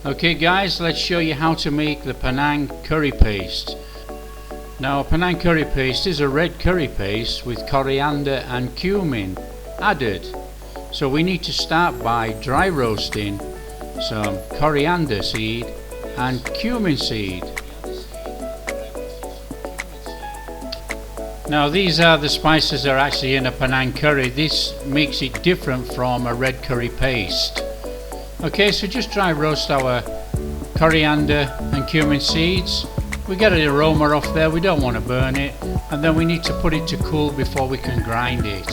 Okay guys, let's show you how to make the Penang Curry Paste. Now Penang Curry Paste is a red curry paste with coriander and cumin added. So we need to start by dry roasting some coriander seed and cumin seed. Now these are the spices that are actually in a Penang curry. This makes it different from a red curry paste. Okay, so just dry roast our coriander and cumin seeds. We get an aroma off there, we don't want to burn it, and then we need to put it to cool before we can grind it.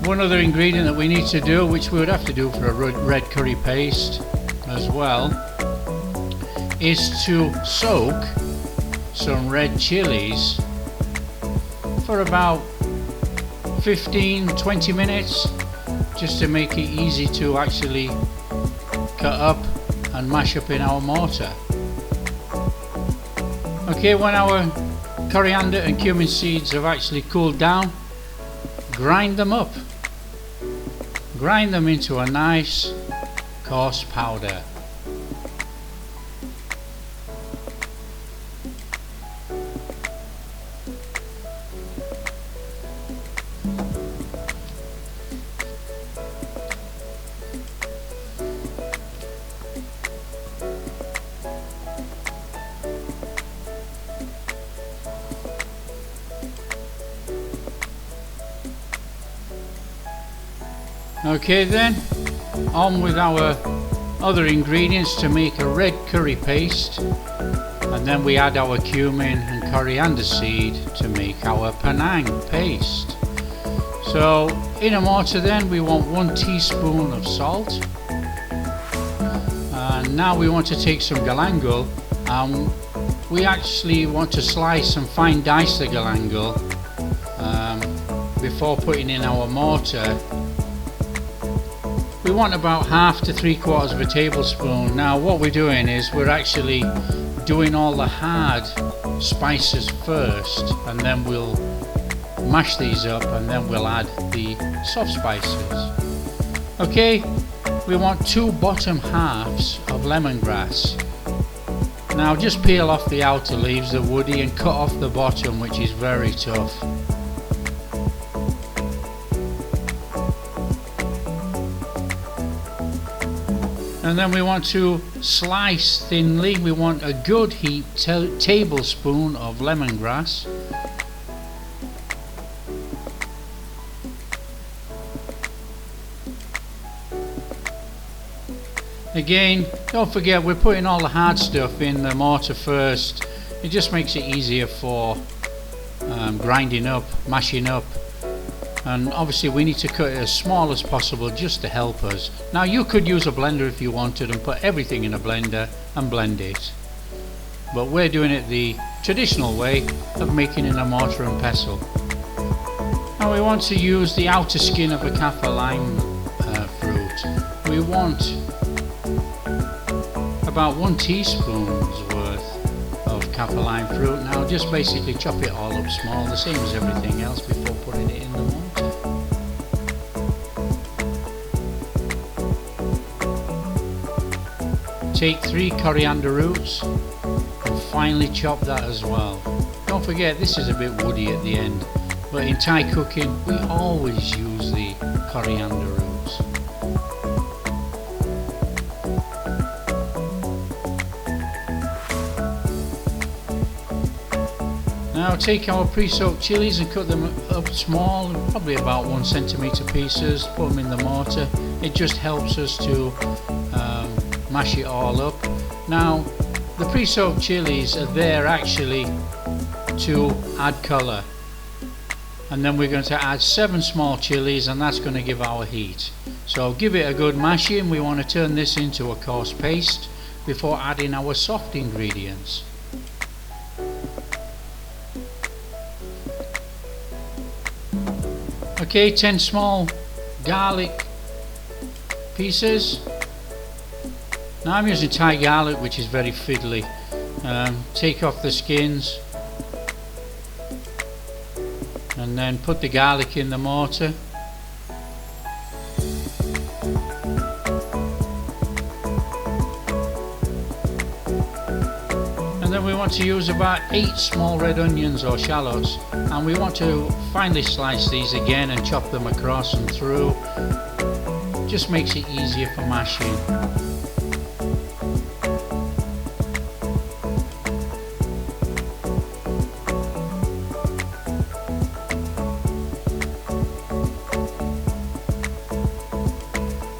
One other ingredient that we need to do, which we would have to do for a red curry paste as well, is to soak some red chilies for about 15-20 minutes, just to make it easy to actually cut up and mash up in our mortar. Okay, when our coriander and cumin seeds have actually cooled down, grind them up. Grind them into a nice coarse powder. Okay then, on with our other ingredients to make a red curry paste, and then we add our cumin and coriander seed to make our Penang paste. So in a mortar then we want 1 teaspoon of salt, and now we want to take some galangal, and we actually want to slice and fine dice the galangal before putting in our mortar. We want about 1/2 to 3/4 of a tablespoon. Now what we're doing is we're actually doing all the hard spices first, and then we'll mash these up, and then we'll add the soft spices. Okay, we want 2 bottom halves of lemongrass. Now just peel off the outer leaves, the woody, and cut off the bottom, which is very tough. And then we want to slice thinly. We want a good heaped tablespoon of lemongrass. Again, don't forget we're putting all the hard stuff in the mortar first. It just makes it easier for grinding up, mashing up. And obviously we need to cut it as small as possible just to help us. Now you could use a blender if you wanted and put everything in a blender and blend it, but we're doing it the traditional way of making in a mortar and pestle. Now we want to use the outer skin of a kaffir lime fruit. We want about 1 teaspoon's worth of kaffir lime fruit. Now just basically chop it all up small, the same as everything else, before putting it in the mortar. Take 3 coriander roots and finely chop that as well. Don't forget this is a bit woody at the end, but in Thai cooking we always use the coriander roots. Now take our pre-soaked chilies and cut them up small, probably about 1 centimetre pieces, put them in the mortar. It just helps us to mash it all up. Now the pre-soaked chilies are there actually to add colour, and then we're going to add 7 small chilies, and that's going to give our heat. So give it a good mashing. We want to turn this into a coarse paste before adding our soft ingredients. Okay, 10 small garlic pieces. Now I'm using Thai garlic, which is very fiddly. Take off the skins and then put the garlic in the mortar. And then we want to use about 8 small red onions or shallots, and we want to finely slice these again and chop them across and through. Just makes it easier for mashing.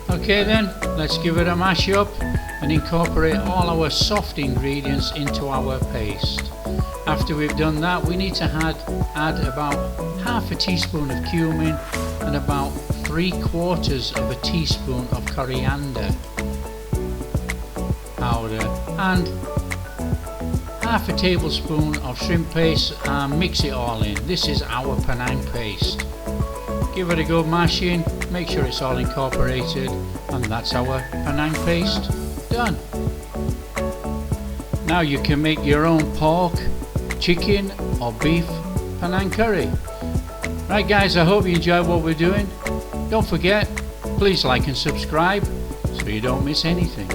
Okay then, let's give it a mash up and incorporate all our soft ingredients into our paste. After we've done that, we need to add about half a teaspoon of cumin and about 3/4 of a teaspoon of coriander powder and half a tablespoon of shrimp paste, and mix it all in. This is our Penang paste. Give it a good mashing, make sure it's all incorporated, and that's our Penang paste done. Now you can make your own pork, chicken or beef Penang curry. Right guys, I hope you enjoyed what we're doing. Don't forget, please like and subscribe so you don't miss anything.